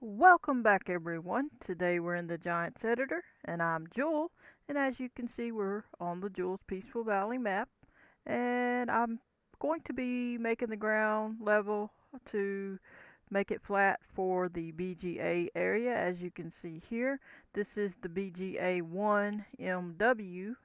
Welcome back everyone. Today we're in the Giants editor and I'm Jewel, and as you can see we're on the Jewel's Peaceful Valley map, and I'm going to be making the ground level to make it flat for the BGA area. As you can see here, this is the BGA 1 MW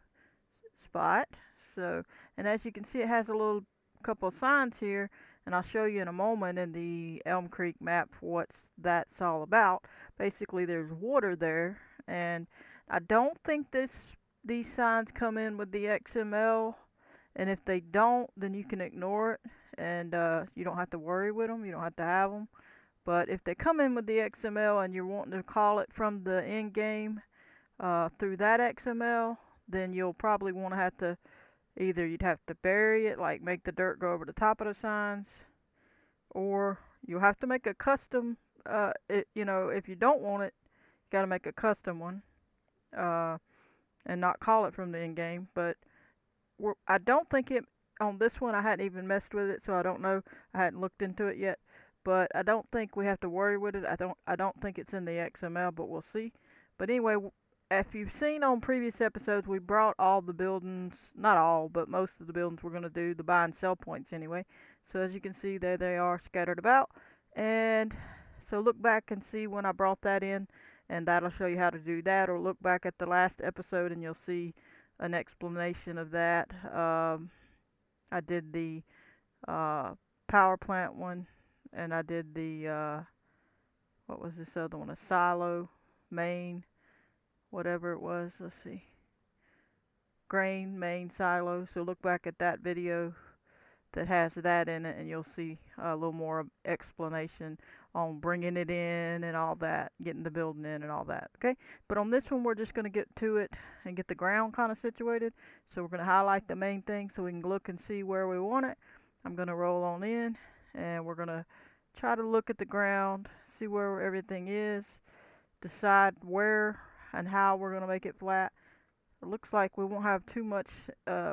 spot. So, and as you can see, it has a little couple of signs here, and I'll show you in a moment in the Elm Creek map what that's all about. Basically, there's water there, and I don't think these signs come in with the XML, and if they don't, then you can ignore it, and you don't have to worry with them. You don't have to have them. But if they come in with the XML and you're wanting to call it from the end game through that XML, then you'll probably want to have to either you'd have to bury it, like make the dirt go over the top of the signs, or you'll have to make a custom. If you don't want it, you got to make a custom one, uh, and not call it from the end game. But I don't think it on this one. I hadn't even messed with it, so I don't know. I hadn't looked into it yet, but I don't think we have to worry with it. I don't think it's in the XML, but we'll see. But anyway, if you've seen on previous episodes, we brought all the buildings, not all, but most of the buildings we're going to do, the buy and sell points anyway. So as you can see, there they are scattered about. And so look back and see when I brought that in, and that'll show you how to do that. Or look back at the last episode and you'll see an explanation of that. I did the uh, power plant one, and I did the, what was this other one? A silo, main, whatever it was. Let's see. Grain main silo. So look back at that video that has that in it, and you'll see a little more explanation on bringing it in and all that, getting the building in and all that. Okay, but on this one we're just going to get to it and get the ground kind of situated. So we're going to highlight the main thing so we can look and see where we want it. I'm going to roll on in, and we're going to try to look at the ground, see where everything is, decide where and how we're going to make it flat. It looks like we won't have too much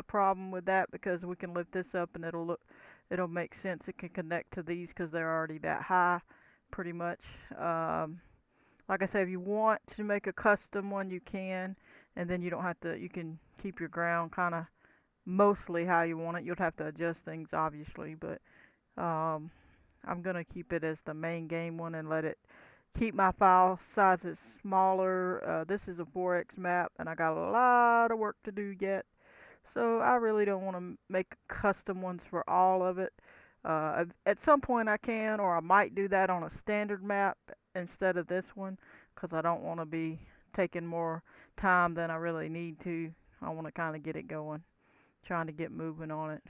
problem with that because we can lift this up and it'll make sense. It can connect to these because they're already that high, pretty much. Like I said, if you want to make a custom one, you can, and then you don't have to. You can keep your ground kind of mostly how you want it. You'll have to adjust things obviously, but um, I'm gonna keep it as the main game one and let it keep my file sizes smaller. This is a 4x map, and I got a lot of work to do yet. So I really don't want to make custom ones for all of it. At some point I can, or I might do that on a standard map instead of this one, because I don't want to be taking more time than I really need to. I want to kind of get it going, trying to get moving on it.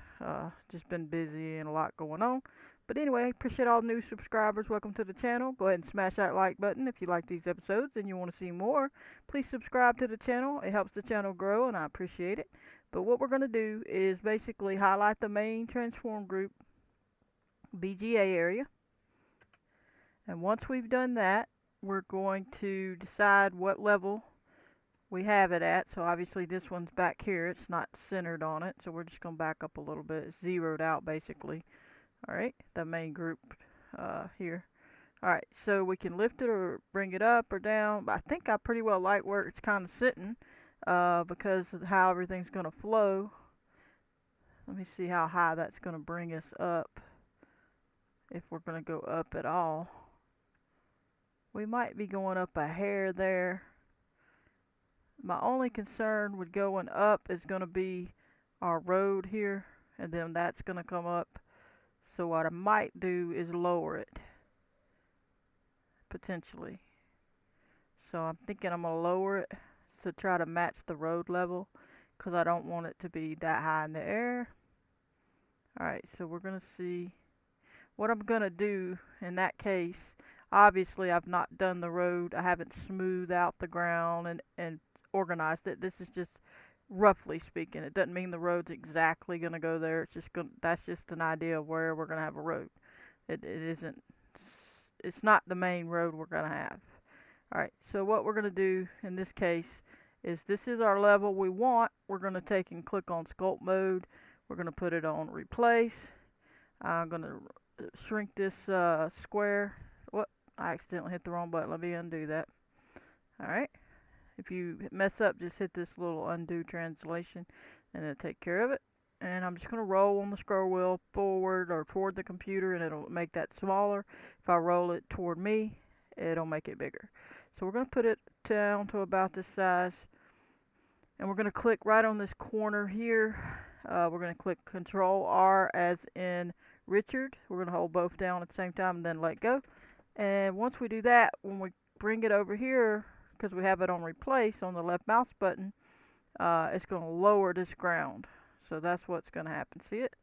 Just been busy and a lot going on. But anyway, appreciate all the new subscribers. Welcome to the channel. Go ahead and smash that like button if you like these episodes and you want to see more. Please subscribe to the channel. It helps the channel grow and I appreciate it. But what we're going to do is basically highlight the main transform group BGA area. And once we've done that, we're going to decide what level we have it at. So obviously this one's back here. It's not centered on it. So we're just going to back up a little bit. It's zeroed out basically. Alright, the main group here. Alright, so we can lift it or bring it up or down. But I think I pretty well like where it's kind of sitting because of how everything's going to flow. Let me see how high that's going to bring us up, if we're going to go up at all. We might be going up a hair there. My only concern with going up is going to be our road here, and then that's going to come up. So what I might do is lower it, potentially. So I'm thinking I'm going to lower it to try to match the road level, because I don't want it to be that high in the air. Alright, so we're going to see what I'm going to do in that case. Obviously I've not done the road. I haven't smoothed out the ground and organized it. This is just roughly speaking. It doesn't mean the road's exactly going to go there. It's just that's just an idea of where we're going to have a road. It isn't, it's not the main road we're going to have. Alright, so what we're going to do in this case is, this is our level we want. We're going to take and click on sculpt mode. We're going to put it on replace. I'm going to shrink this square. What? I accidentally hit the wrong button. Let me undo that. Alright. If you mess up, just hit this little undo translation and it'll take care of it. And I'm just going to roll on the scroll wheel forward or toward the computer and it'll make that smaller. If I roll it toward me, it'll make it bigger. So we're going to put it down to about this size. And we're going to click right on this corner here. We're going to click Control R as in Richard. We're going to hold both down at the same time and then let go. And once we do that, when we bring it over here, because we have it on replace on the left mouse button, it's going to lower this ground. So that's what's going to happen. See it?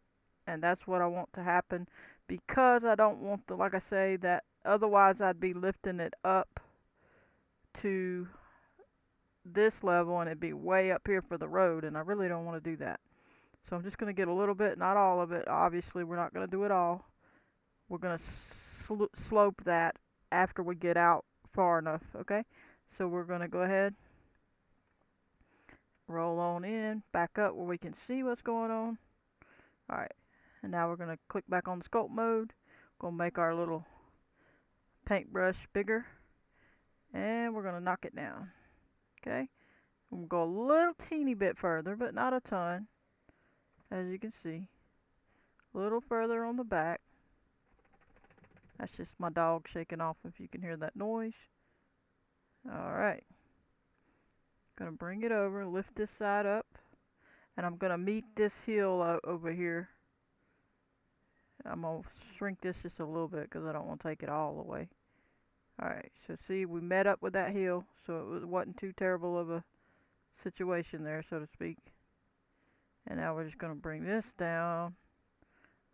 And that's what I want to happen, because I don't want the, like I say, that otherwise I'd be lifting it up to this level and it'd be way up here for the road, and I really don't want to do that. So I'm just going to get a little bit, not all of it. Obviously we're not going to do it all. We're going to slope that after we get out far enough. Okay, so we're going to go ahead, roll on in, back up where we can see what's going on. Alright, and now we're going to click back on the sculpt mode. Going to make our little paintbrush bigger, and we're going to knock it down. Okay, we'll go a little teeny bit further, but not a ton, as you can see. A little further on the back. That's just my dog shaking off, if you can hear that noise. Alright, gonna bring it over, lift this side up, and I'm gonna meet this hill over here. I'm gonna shrink this just a little bit because I don't want to take it all the way. Alright, so see, we met up with that hill, so it wasn't too terrible of a situation there, so to speak. And now we're just going to bring this down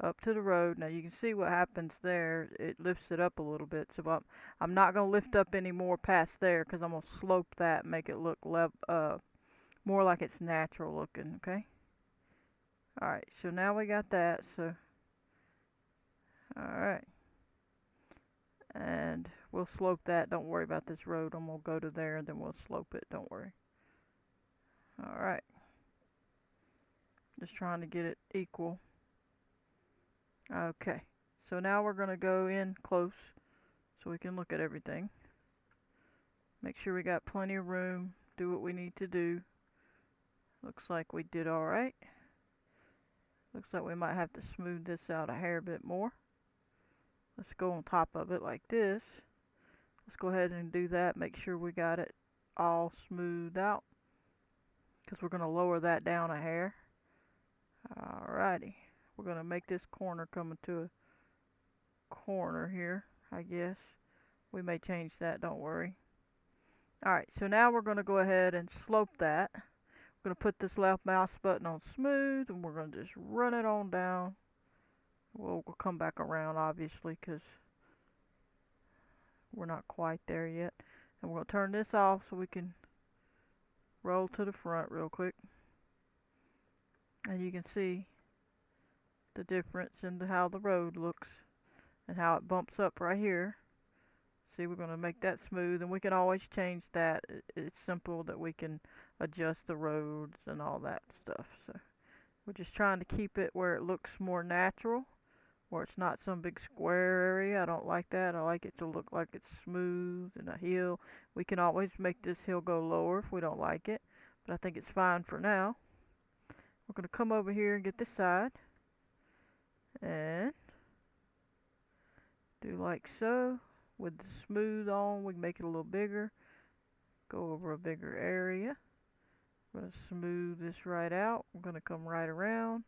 up to the road. Now you can see what happens there. It lifts it up a little bit, so I'm not going to lift up any more past there, because I'm going to slope that and make it look more like it's natural looking. Okay. Alright, so now we got that. So alright, and we'll slope that. Don't worry about this road. I'm going to go to there and then we'll slope it. Don't worry. Alright. Just trying to get it equal. Okay. So now we're going to go in close so we can look at everything. Make sure we got plenty of room. Do what we need to do. Looks like we did alright. Looks like we might have to smooth this out a hair bit more. Let's go on top of it like this. Let's go ahead and do that. Make sure we got it all smoothed out, because we're going to lower that down a hair. Alrighty. We're going to make this corner come into a corner here, I guess. We may change that, don't worry. Alright, so now we're going to go ahead and slope that. We're going to put this left mouse button on smooth, and we're going to just run it on down. We'll come back around, obviously, because we're not quite there yet. And we're going to turn this off so we can roll to the front real quick. And you can see the difference in how the road looks and how it bumps up right here. See, we're going to make that smooth, and we can always change that. It's simple that we can adjust the roads and all that stuff. So we're just trying to keep it where it looks more natural, where it's not some big square area. I don't like that. I like it to look like it's smooth and a hill. We can always make this hill go lower if we don't like it, but I think it's fine for now. We're going to come over here and get this side and do like so. With the smooth on, we can make it a little bigger, go over a bigger area. I'm going to smooth this right out. I'm going to come right around.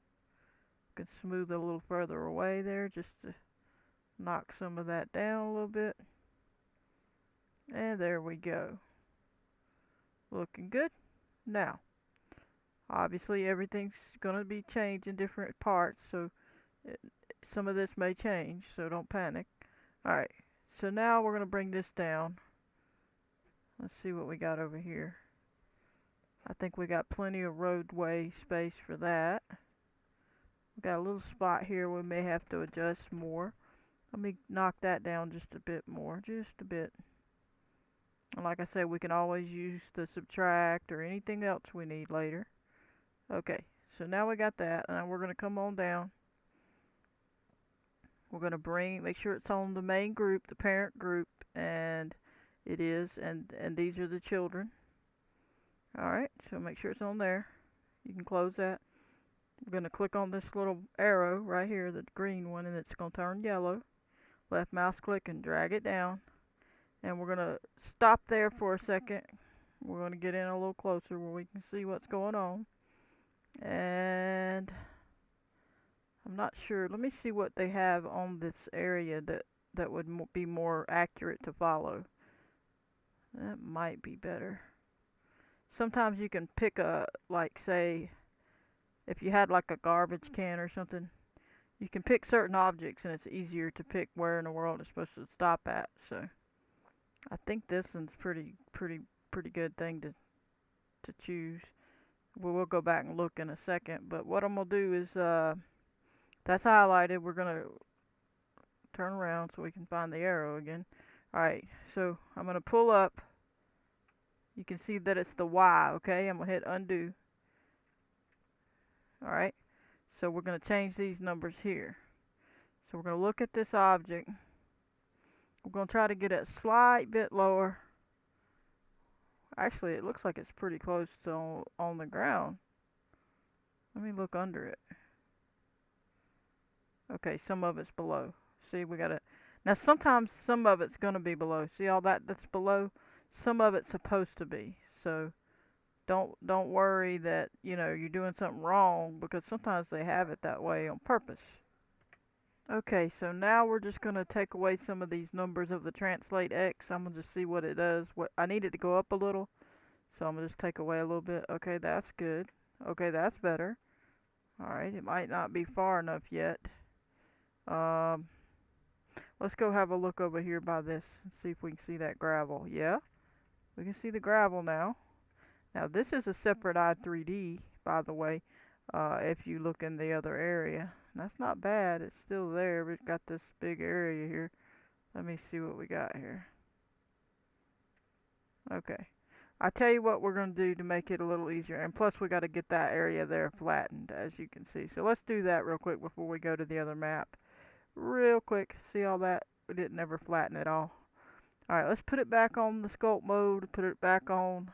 Can smooth it a little further away there just to knock some of that down a little bit. And there we go. Looking good. Now, obviously everything's going to be changed in different parts, so some of this may change, so don't panic. Alright, so now we're going to bring this down. Let's see what we got over here. I think we got plenty of roadway space for that. We got a little spot here we may have to adjust more. Let me knock that down just a bit more, just a bit. And like I said, we can always use the subtract or anything else we need later. Okay, so now we got that, and we're going to come on down. We're going to make sure it's on the main group, the parent group, it is, and these are the children. Alright, so make sure it's on there. You can close that. We're going to click on this little arrow right here, the green one, and it's going to turn yellow. Left mouse click and drag it down. And we're going to stop there for a second. We're going to get in a little closer where we can see what's going on. And I'm not sure. Let me see what they have on this area that would be more accurate to follow. That might be better. Sometimes you can pick a, like say, if you had like a garbage can or something, you can pick certain objects and it's easier to pick where in the world it's supposed to stop at. So I think this one's pretty good thing to choose. We'll go back and look in a second, but what I'm gonna do is that's highlighted. We're gonna turn around so we can find the arrow again. Alright, so I'm gonna pull up. You can see that it's the Y, okay? I'm gonna hit undo. Alright, so we're gonna change these numbers here. So we're gonna look at this object. We're gonna try to get it a slight bit lower. Actually, it looks like it's pretty close to on the ground. Let me look under it. Okay, some of it's below. See, we gotta. Now, sometimes some of it's gonna be below. See all that's below? Some of it's supposed to be. So don't worry that you're doing something wrong, because sometimes they have it that way on purpose. Okay, so now we're just gonna take away some of these numbers of the translate X. I'm gonna just see what it does. What I need it to go up a little, so I'm gonna just take away a little bit. Okay, that's good. Okay, that's better. Alright, it might not be far enough yet. Let's go have a look over here by this and see if we can see that gravel. Yeah, we can see the gravel now. Now this is a separate i3D, by the way, if you look in the other area. That's not bad, it's still there. We've got this big area here. Let me see what we got here. Okay. I tell you what we're going to do to make it a little easier. And plus we got to get that area there flattened, as you can see. So let's do that real quick before we go to the other map. Real quick. See all that? We didn't ever flatten it all. Alright, let's put it back on the sculpt mode. Put it back on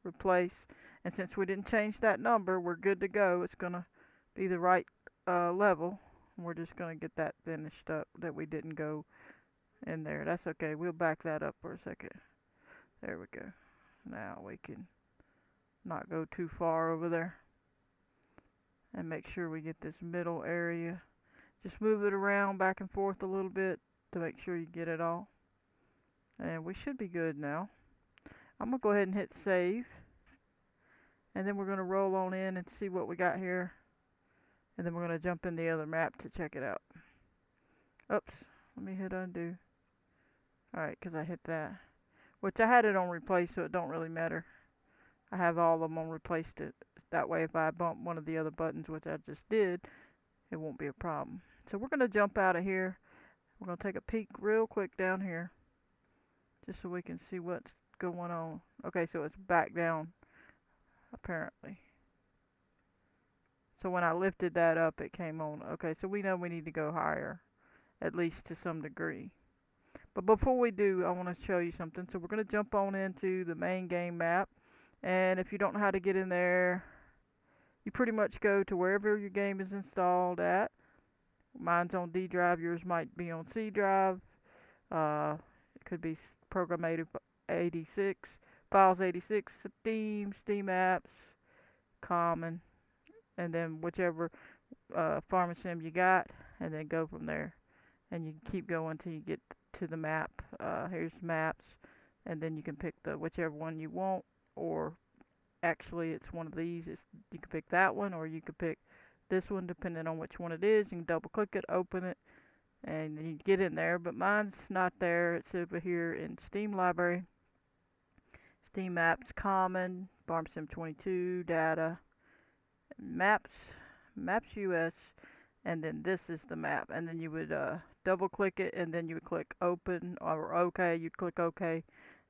replace. And since we didn't change that number, we're good to go. It's going to be the right level. We're just going to get that finished up that we didn't go in there. That's okay. We'll back that up for a second. There we go. Now we can not go too far over there. And make sure we get this middle area. Just move it around back and forth a little bit to make sure you get it all. And we should be good now. I'm going to go ahead and hit save. And then we're going to roll on in and see what we got here. And then we're going to jump in the other map to check it out. Oops. Let me hit undo. Alright, because I hit that. Which I had it on replace, so it don't really matter. I have all of them on replaced it. That way if I bump one of the other buttons, which I just did, it won't be a problem. So we're going to jump out of here. We're going to take a peek real quick down here. Just so we can see what's going on. Okay, so it's back down, apparently. So when I lifted that up, it came on. Okay, so we know we need to go higher, at least to some degree. But before we do, I want to show you something. So we're going to jump on into the main game map. And if you don't know how to get in there, you pretty much go to wherever your game is installed at. Mine's on D drive, yours might be on C drive. It could be Program 86, Files 86, Steam, Steam Apps, Common, and then whichever Farm Sim you got, and then go from there. And you keep going till you get to the map. Here's maps, and then you can pick the whichever one you want, or actually it's one of these. You can pick that one, or you could pick this one depending on which one it is. You can double click it, open it, and you get in there. But mine's not there. It's over here in Steam Library, Steam Apps, Common, FS22, Data, Maps US, and then this is the map. And then you would double click it, and then you would click open or OK. You'd click OK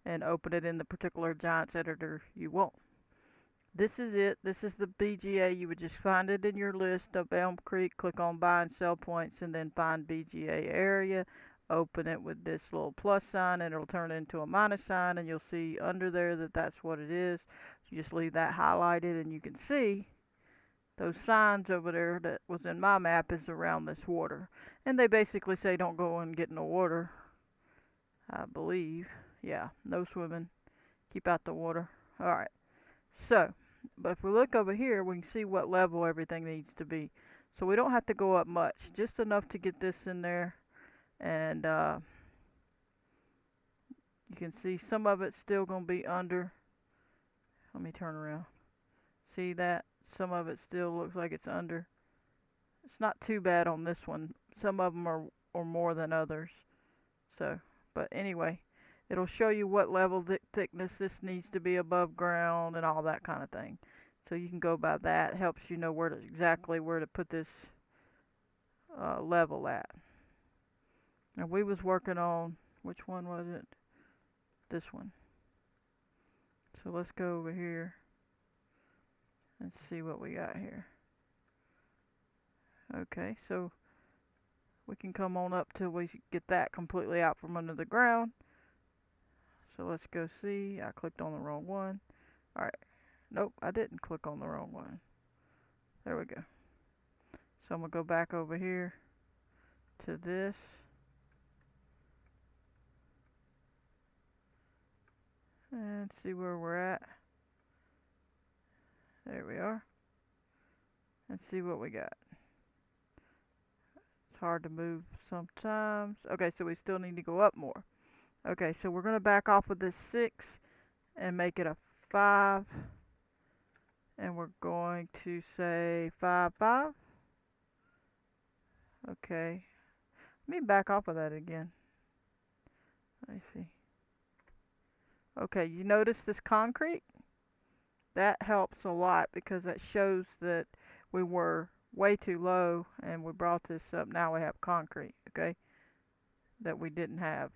and open it in the particular Giants editor you want. This is it. This is the BGA. You would just find it in your list of Elm Creek, click on buy and sell points, and then find BGA area. open it with this little plus sign and it'll turn into a minus sign, and you'll see under there that that's what it is. You just leave that highlighted and you can see those signs over there that was in my map is around this water. And they basically say don't go and get in the water, I believe. Yeah, no swimming. Keep out the water. Alright, so, but if we look over here, we can see what level everything needs to be. So we don't have to go up much, just enough to get this in there. And you can see some of it's still going to be under. Let me turn around. See that? Some of it still looks like it's under. It's not too bad on this one. Some of them are more than others. So, but anyway, it'll show you what level thickness this needs to be above ground and all that kind of thing. So you can go by that. It helps you know exactly where to put this level at. And we was working on, which one was it? This one. So let's go over here and see what we got here. Okay, so we can come on up till we get that completely out from under the ground. So let's go see. I clicked on the wrong one. Alright. Nope, I didn't click on the wrong one. There we go. So I'm going to go back over here to this. And see where we're at. There we are. And see what we got. It's hard to move sometimes. Okay, so we still need to go up more. Okay, so we're going to back off with this 6 and make it a 5. And we're going to say 5, 5. Okay. Let me back off of that again. Let me see. Okay, you notice this concrete? That helps a lot because that shows that we were way too low and we brought this up. Now we have concrete, okay? That we didn't have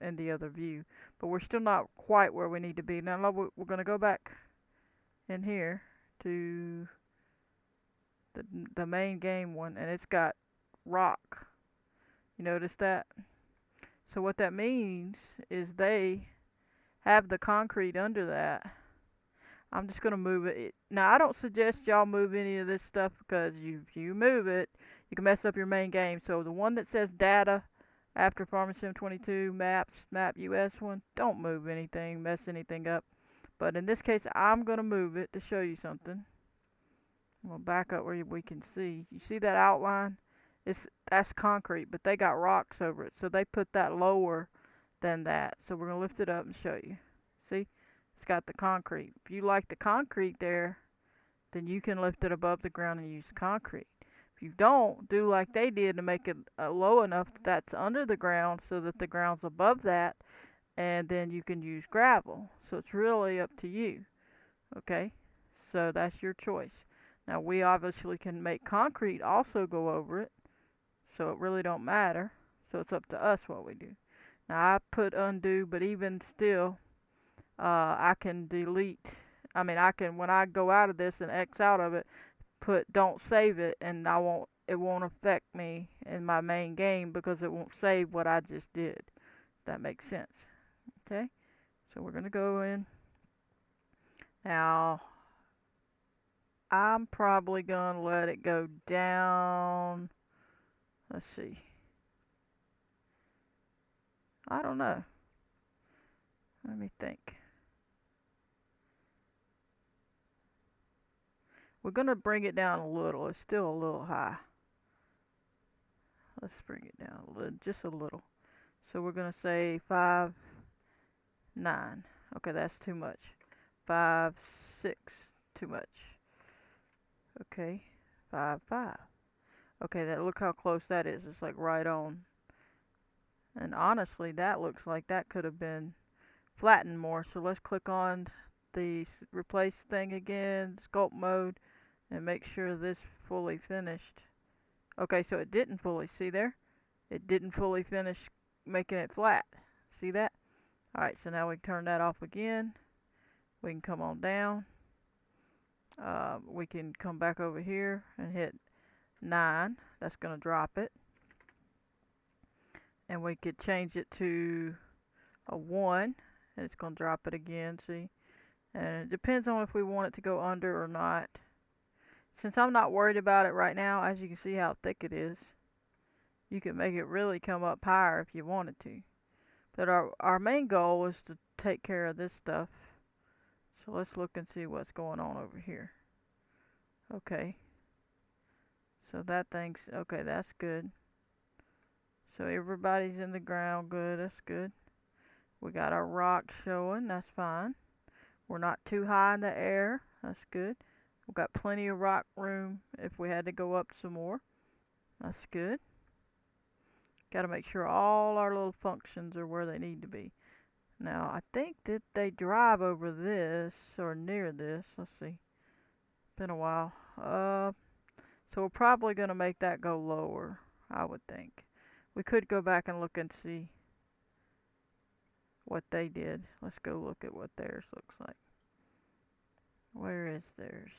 in the other view. But we're still not quite where we need to be. Now we're going to go back in here to the main game one, and it's got rock. You notice that? So what that means is they have the concrete under that. I'm just going to move it. Now, I don't suggest y'all move any of this stuff because if you move it, you can mess up your main game. So the one that says data after Farming Sim 22 maps, map US one, don't move anything, mess anything up. But in this case, I'm going to move it to show you something. I'm going to back up where we can see. You see that outline? That's concrete, but they got rocks over it. So they put that lower than that. So we're going to lift it up and show you. See? It's got the concrete. If you like the concrete there, then you can lift it above the ground and use concrete. If you don't, do like they did to make it low enough that's under the ground so that the ground's above that, and then you can use gravel. So it's really up to you. Okay? So that's your choice. Now we obviously can make concrete also go over it, so it really don't matter. So it's up to us what we do. Now I put undo, but even still, I can delete. I mean, I can, when I go out of this and X out of it, put don't save it, and it won't affect me in my main game because it won't save what I just did. If that makes sense. Okay, so we're gonna go in now. I'm probably gonna let it go down. Let's see. I don't know. Let me think. We're going to bring it down a little. It's still a little high. Let's bring it down a little, just a little. So we're going to say 5, 9. Okay, that's too much. 5, 6, too much. Okay, 5, 5. Okay, look how close that is. It's like right on. And honestly, that looks like that could have been flattened more. So let's click on the replace thing again, sculpt mode, and make sure this fully finished. Okay, so it didn't fully, see there? It didn't fully finish making it flat. See that? Alright, so now we can turn that off again. We can come on down. We can come back over here and hit 9. That's going to drop it. and we could change it to a 1, and it's going to drop it again, see? And it depends on if we want it to go under or not. Since I'm not worried about it right now, as you can see how thick it is, you can make it really come up higher if you wanted to. But our main goal is to take care of this stuff. So let's look and see what's going on over here. Okay. So that thing's, okay, that's good. So everybody's in the ground, good, that's good. We got our rocks showing, that's fine. We're not too high in the air, that's good. We've got plenty of rock room if we had to go up some more. That's good. Got to make sure all our little functions are where they need to be. Now, I think that they drive over this or near this. Let's see. Been a while. So we're probably going to make that go lower, I would think. We could go back and look and see what they did. Let's go look at what theirs looks like. Where is theirs?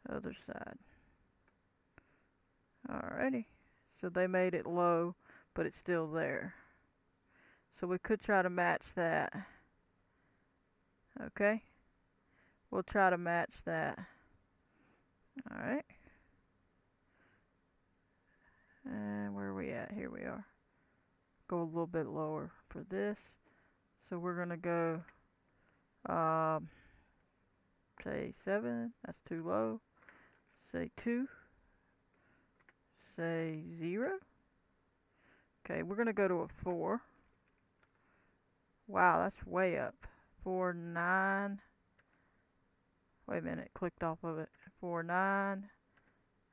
Other side. Alrighty. So they made it low, but it's still there. So we could try to match that. Okay. We'll try to match that. Alright. And where are we at? Here we are. Go a little bit lower for this. So we're going to go, say 7. That's too low. Say 2. Say 0. Okay, we're going to go to a 4. Wow, that's way up. 4, 9. Wait a minute, clicked off of it. 4, 9.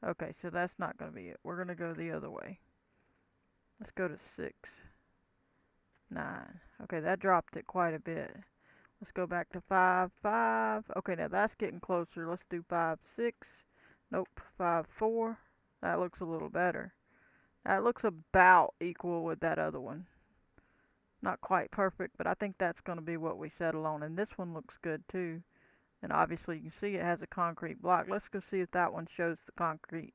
Okay, so that's not going to be it. We're going to go the other way. Let's go to 6, 9. Okay, that dropped it quite a bit. Let's go back to 5, 5. Okay, now that's getting closer. Let's do 5, 6. Nope, 5, 4. That looks a little better. That looks about equal with that other one. Not quite perfect, but I think that's going to be what we settle on. And this one looks good too. And obviously you can see it has a concrete block. Let's go see if that one shows the concrete.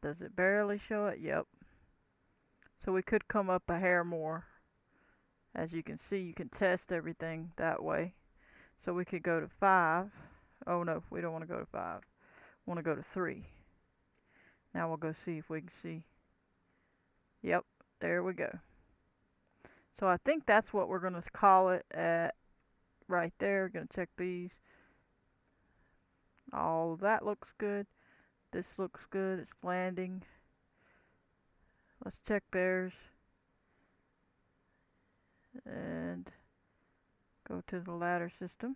Does it barely show it? Yep. So we could come up a hair more. As you can see, you can test everything that way. So we could go to 5. Oh no, we don't want to go to 5. We want to go to 3. Now we'll go see if we can see. Yep, there we go. So I think that's what we're going to call it at right there. We're going to check these. All of that looks good. This looks good. It's landing. Let's check theirs. And go to the ladder system.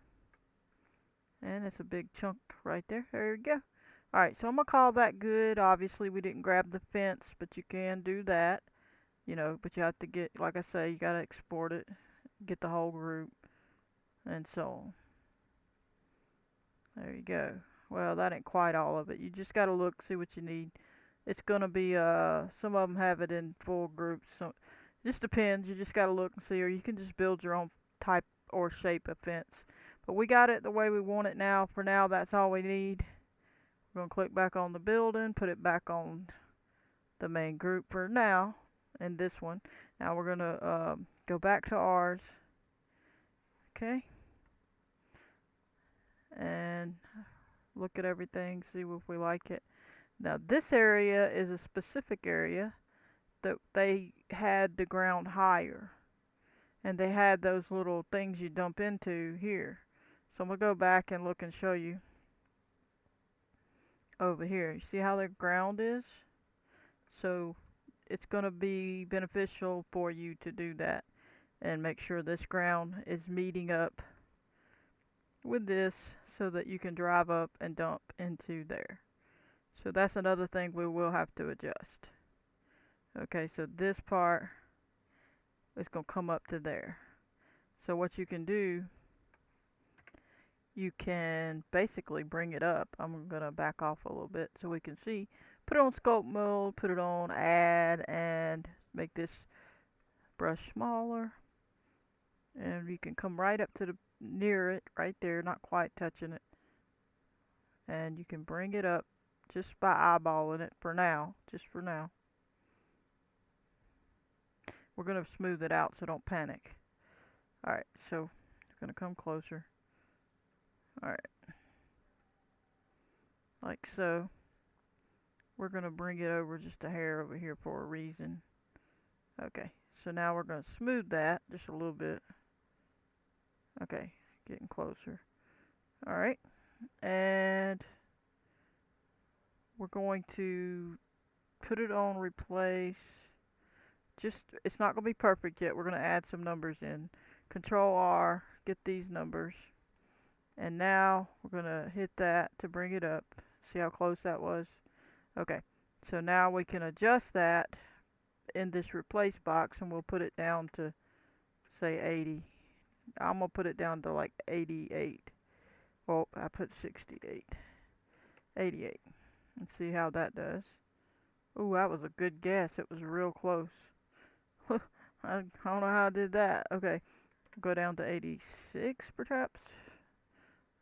And it's a big chunk right there. There we go. Alright, so I'm going to call that good. Obviously, we didn't grab the fence, but you can do that. You know, but you have to get, like I say, you got to export it. Get the whole group. And so on. There you go. Well, that ain't quite all of it. You just got to look, see what you need. It's going to be, some of them have it in full groups. So it just depends. You just got to look and see. Or you can just build your own type or shape of fence. But we got it the way we want it now. For now, that's all we need. We're going to click back on the building. Put it back on the main group for now. And this one. Now we're going to go back to ours. Okay. And look at everything, see if we like it. Now this area is a specific area that they had the ground higher. And they had those little things you dump into here. So I'm going to go back and look and show you over here. You see how the ground is? So it's going to be beneficial for you to do that and make sure this ground is meeting up with this so that you can drive up and dump into there. So that's another thing we will have to adjust. Okay, so this part is going to come up to there. So what you can do, you can basically bring it up. I'm going to back off a little bit so we can see. Put it on sculpt mode, put it on add, and make this brush smaller. And you can come right up to the near it, right there, not quite touching it. And you can bring it up just by eyeballing it for now, just for now. We're going to smooth it out, so don't panic. Alright, so it's going to come closer. Alright, like so. We're going to bring it over just a hair over here for a reason. Okay, so now we're going to smooth that just a little bit. Okay, getting closer. Alright, and we're going to put it on replace. It's not going to be perfect yet. We're going to add some numbers in. Control R, get these numbers. And now we're going to hit that to bring it up. See how close that was? Okay, so now we can adjust that in this replace box, and we'll put it down to say 80. I'm going to put it down to like 88. Well, I put 68. 88. And see how that does. Ooh, that was a good guess. It was real close. I don't know how I did that. Okay, go down to 86 perhaps.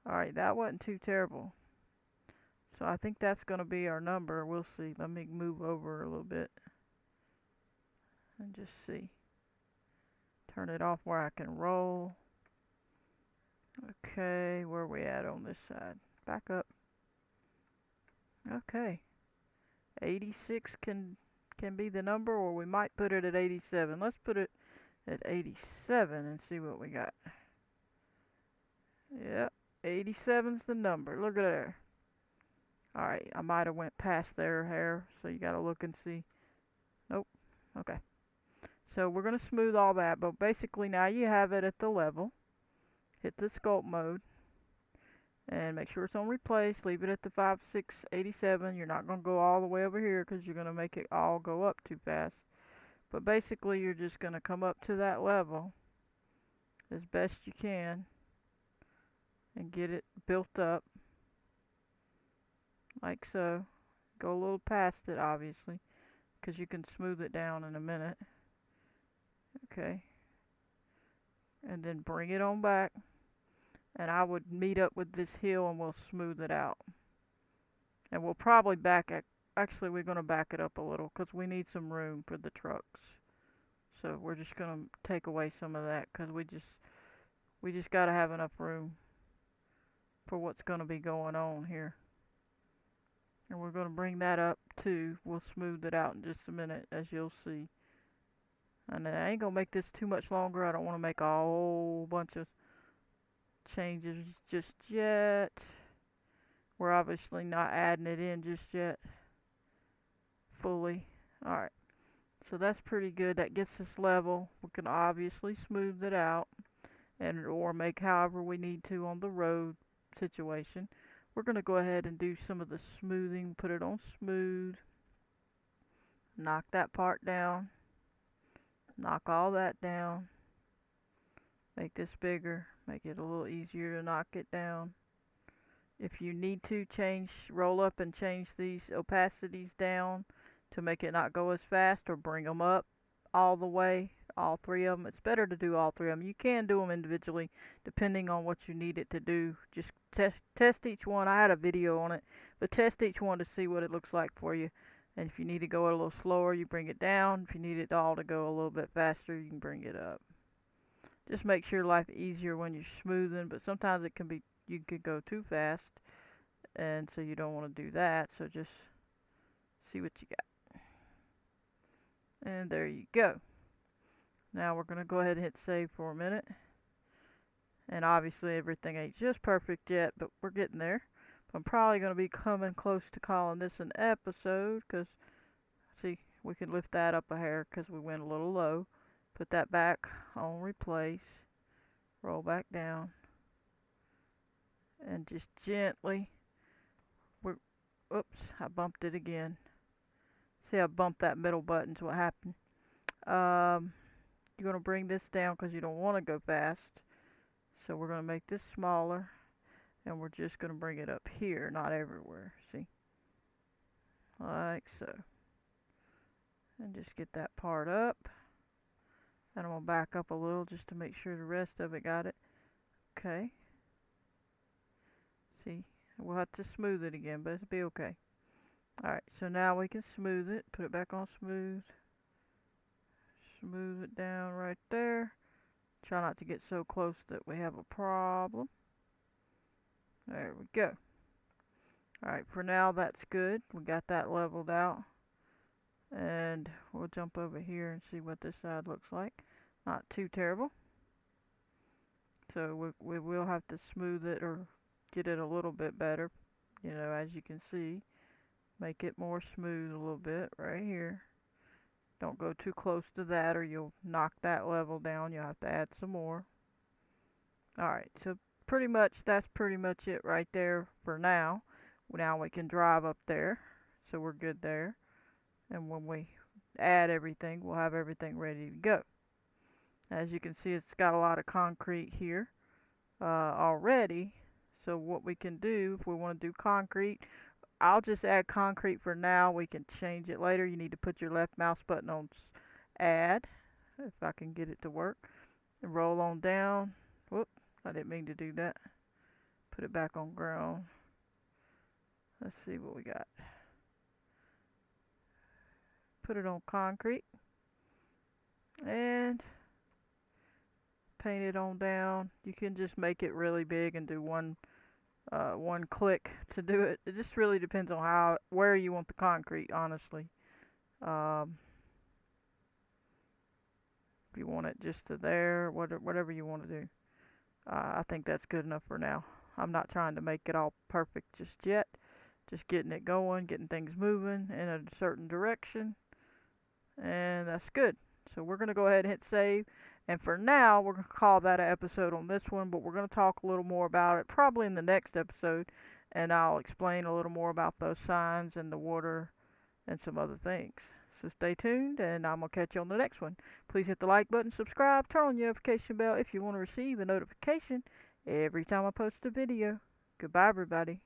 Alright, that wasn't too terrible. So I think that's going to be our number. We'll see. Let me move over a little bit and just see. Turn it off where I can roll. Okay, where are we at on this side? Back up. Okay. 86 can be the number, or we might put it at 87. Let's put it at 87 and see what we got. Yep, 87's the number. Look at there. Alright, I might have went past their hair, so you gotta look and see. Nope. Okay. So we're gonna smooth all that, but basically now you have it at the level. Hit the sculpt mode and make sure it's on replace. Leave it at the 5687. You're not gonna go all the way over here because you're gonna make it all go up too fast. But basically you're just gonna come up to that level as best you can and get it built up like so. Go a little past it obviously because you can smooth it down in a minute. Okay, and then bring it on back, and I would meet up with this hill and we'll smooth it out. And we'll probably actually we're going to back it up a little because we need some room for the trucks. So we're just going to take away some of that because we just got to have enough room for what's going to be going on here. And we're going to bring that up too. We'll smooth it out in just a minute, as you'll see. And I ain't going to make this too much longer. I don't want to make a whole bunch of changes just yet. We're obviously not adding it in just yet fully. Alright, so that's pretty good. That gets us level. We can obviously smooth it out or make however we need to on the road situation. We're going to go ahead and do some of the smoothing. Put it on smooth. Knock that part down. Knock all that down. Make this bigger. Make it a little easier to knock it down. If you need to roll up and change these opacities down to make it not go as fast, or bring them up all the way, all three of them. It's better to do all three of them. You can do them individually depending on what you need it to do. Just test each one. I had a video on it, but test each one to see what it looks like for you. And if you need to go a little slower, you bring it down. If you need it all to go a little bit faster, you can bring it up. Just makes your life easier when you're smoothing, but sometimes you could go too fast, and so you don't want to do that. So just see what you got. And there you go. Now we're going to go ahead and hit save for a minute. And obviously everything ain't just perfect yet, but we're getting there. I'm probably going to be coming close to calling this an episode, because see, we can lift that up a hair because we went a little low. Put that back on replace. Roll back down. And just gently, oops, I bumped it again. See, I bumped that middle button's what happened. You're going to bring this down because you don't want to go fast. So we're going to make this smaller. And we're just going to bring it up here, not everywhere. See? Like so. And just get that part up. And I'm going to back up a little just to make sure the rest of it got it. Okay. See? We'll have to smooth it again, but it'll be okay. Alright, so now we can smooth it. Put it back on smooth. smooth it down right there. Try not to get so close that we have a problem. There we go. Alright, for now that's good. We got that leveled out. And we'll jump over here and see what this side looks like. Not too terrible. So we will have to smooth it or get it a little bit better. You know, as you can see, make it more smooth a little bit right here. Don't go too close to that or you'll knock that level down. You'll have to add some more. Alright, so that's pretty much it right there for now. Now we can drive up there. So we're good there. And when we add everything, we'll have everything ready to go. As you can see, it's got a lot of concrete here already. So what we can do, if we want to do concrete, I'll just add concrete for now. We can change it later. You need to put your left mouse button on add, if I can get it to work. And roll on down. Whoop, I didn't mean to do that. Put it back on ground. Let's see what we got. Put it on concrete. And paint it on down. You can just make it really big and do one click to do it. It just really depends on where you want the concrete, honestly. If you want it just to there, whatever you want to do. I think that's good enough for now. I'm not trying to make it all perfect just yet. Just getting it going, getting things moving in a certain direction. And that's good. So we're going to go ahead and hit save. And for now, we're going to call that an episode on this one, but we're going to talk a little more about it probably in the next episode. And I'll explain a little more about those signs and the water and some other things. So stay tuned, and I'm going to catch you on the next one. Please hit the like button, subscribe, turn on your notification bell if you want to receive a notification every time I post a video. Goodbye, everybody.